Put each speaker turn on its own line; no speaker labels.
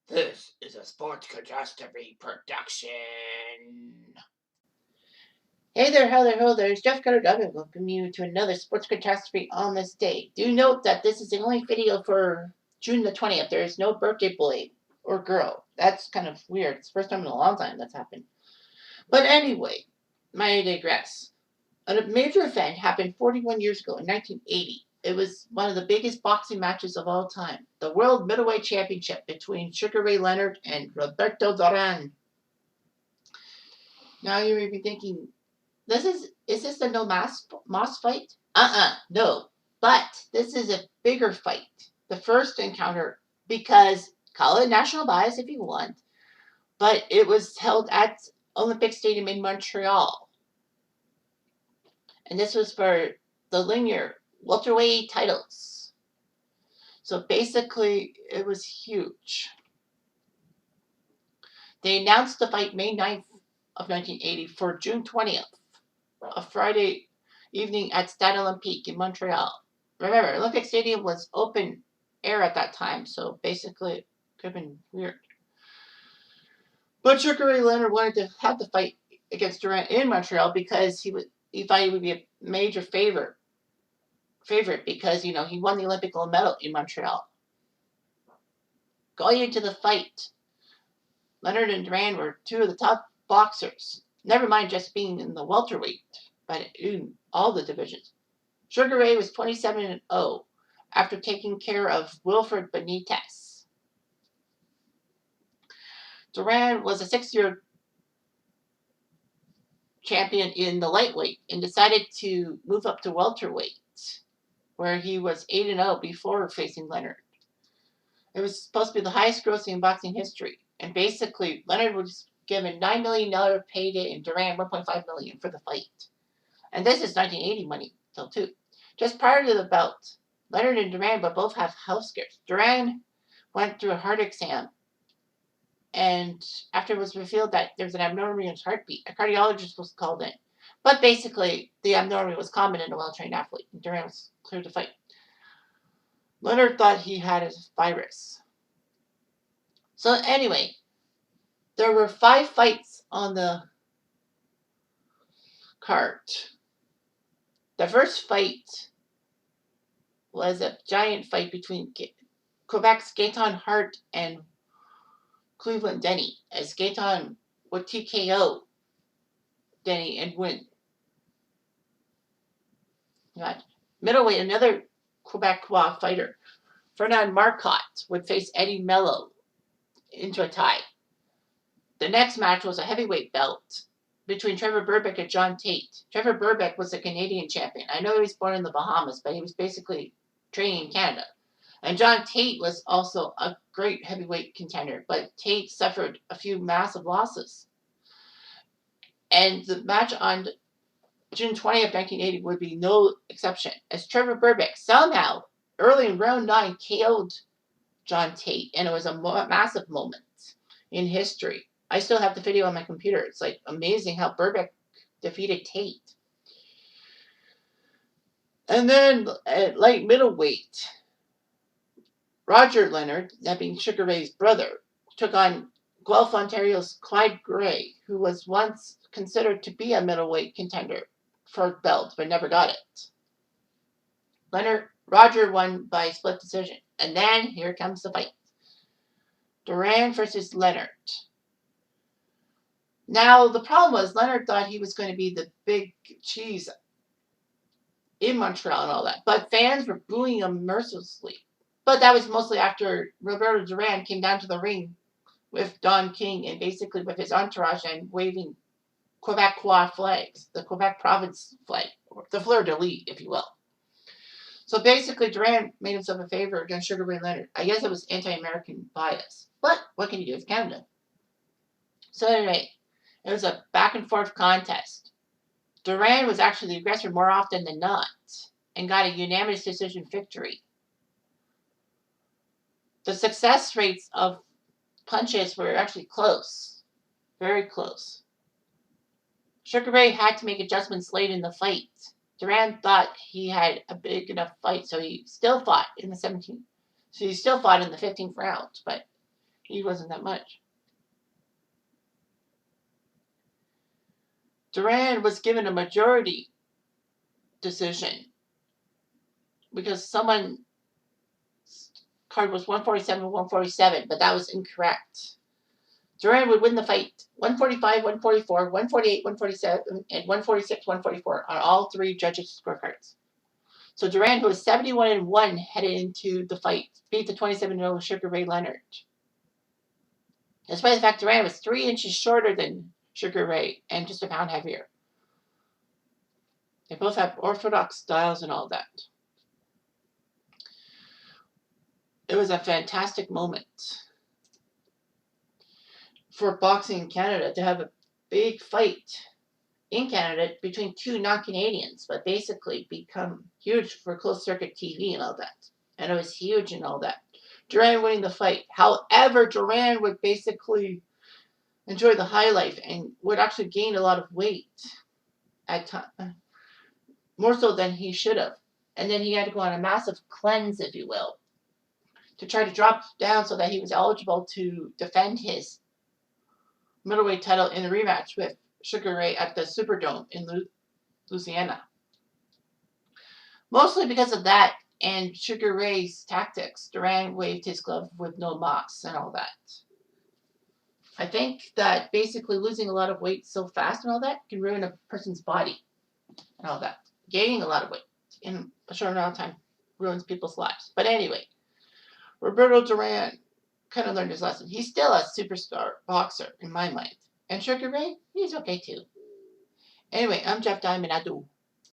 This is a sports catastrophe production. Hey there, hello there. It's Jeff Cutter Duggan. Welcome you to another sports catastrophe on this day. Do note that this is the only video for June the 20th. There is no birthday boy or girl. That's kind of weird. It's the first time in a long time that's happened. But anyway, I digress. A major event happened 41 years ago in 1980. It was one of the biggest boxing matches of all time. The World Middleweight Championship between Sugar Ray Leonard and Roberto Duran. Now you may be thinking, is this the no Moss fight? No. But this is a bigger fight. The first encounter, because call it national bias if you want, but it was held at Olympic Stadium in Montreal. And this was for the linear welterweight titles. So basically, it was huge. They announced the fight May 9th of 1980 for June 20th, a Friday evening at Stade Olympique in Montreal. Remember, Olympic Stadium was open air at that time, so basically it could have been weird. But Sugar Ray Leonard wanted to have the fight against Durant in Montreal because he thought he would be a major favorite because, he won the Olympic gold medal in Montreal. Going into the fight, Leonard and Duran were two of the top boxers. Never mind just being in the welterweight, but in all the divisions. Sugar Ray was 27-0 after taking care of Wilfred Benitez. Duran was a 6-year champion in the lightweight and decided to move up to welterweight, where he was 8-0 before facing Leonard. It was supposed to be the highest grossing in boxing history, and basically Leonard was given $9 million payday and Duran $1.5 million for the fight. And this is 1980 money still too. Just prior to the bout, Leonard and Duran would both have health scares. Duran went through a heart exam, and after it was revealed that there was an abnormality in his heartbeat, a cardiologist was called in. But basically, the abnormality was common in a well-trained athlete, and Duran was cleared to fight. Leonard thought he had a virus. So anyway, there were 5 fights on the card. The first fight was a giant fight between Quebec's Gaetan Hart and Cleveland Denny, as Gaetan would TKO Denny and win. Middleweight, another Quebecois fighter, Fernand Marcotte, would face Eddie Mello into a tie. The next match was a heavyweight belt between Trevor Burbick and John Tate. Trevor Burbick was a Canadian champion. I know he was born in the Bahamas, but he was basically training in Canada. And John Tate was also a great heavyweight contender, but Tate suffered a few massive losses. And the match on June 20th, 1980 would be no exception, as Trevor Burbick somehow, early in round 9, KO'd John Tate, and it was a massive moment in history. I still have the video on my computer. It's like amazing how Burbick defeated Tate. And then at light middleweight, Roger Leonard, that being Sugar Ray's brother, took on Guelph, Ontario's Clyde Gray, who was once considered to be a middleweight contender for a belt, but never got it. Roger won by split decision. And then here comes the fight. Duran versus Leonard. Now, the problem was Leonard thought he was going to be the big cheese in Montreal and all that, but fans were booing him mercilessly. But that was mostly after Roberto Duran came down to the ring with Don King and basically with his entourage and waving Quebecois flags, the Quebec province flag, or the fleur-de-lis, if you will. So basically, Duran made himself a favor against Sugar Ray Leonard. I guess it was anti-American bias. But what can you do? It's Canada. So anyway, it was a back-and-forth contest. Duran was actually the aggressor more often than not and got a unanimous decision victory. The success rates of punches were actually close. Very close. Sugar Ray had to make adjustments late in the fight. Duran thought he had a big enough fight, so he still fought in the 15th round, but He wasn't that much. Duran was given a majority decision because someone card was 147, but that was incorrect. Duran would win the fight 145, 144, 148, 147, and 146, 144 on all three judges' scorecards. So Duran, who was 71-1 headed into the fight, beat the 27-year-old Sugar Ray Leonard. Despite the fact Duran was 3 inches shorter than Sugar Ray and just a pound heavier. They both have orthodox styles and all that. It was a fantastic moment for boxing in Canada to have a big fight in Canada between two non-Canadians, but basically become huge for closed circuit TV and all that. And it was huge and all that. Duran winning the fight. However, Duran would basically enjoy the high life and would actually gain a lot of weight at time, more so than he should have. And then he had to go on a massive cleanse, if you will, to try to drop down so that he was eligible to defend his middleweight title in a rematch with Sugar Ray at the Superdome in Louisiana. Mostly because of that and Sugar Ray's tactics, Duran waved his glove with no moss and all that. I think that basically losing a lot of weight so fast and all that can ruin a person's body and all that. Gaining a lot of weight in a short amount of time ruins people's lives. But anyway, Roberto Duran kind of learned his lesson. He's still a superstar boxer in my mind. And Sugar Ray, he's okay too. Anyway, I'm Jeff Diamond. I do.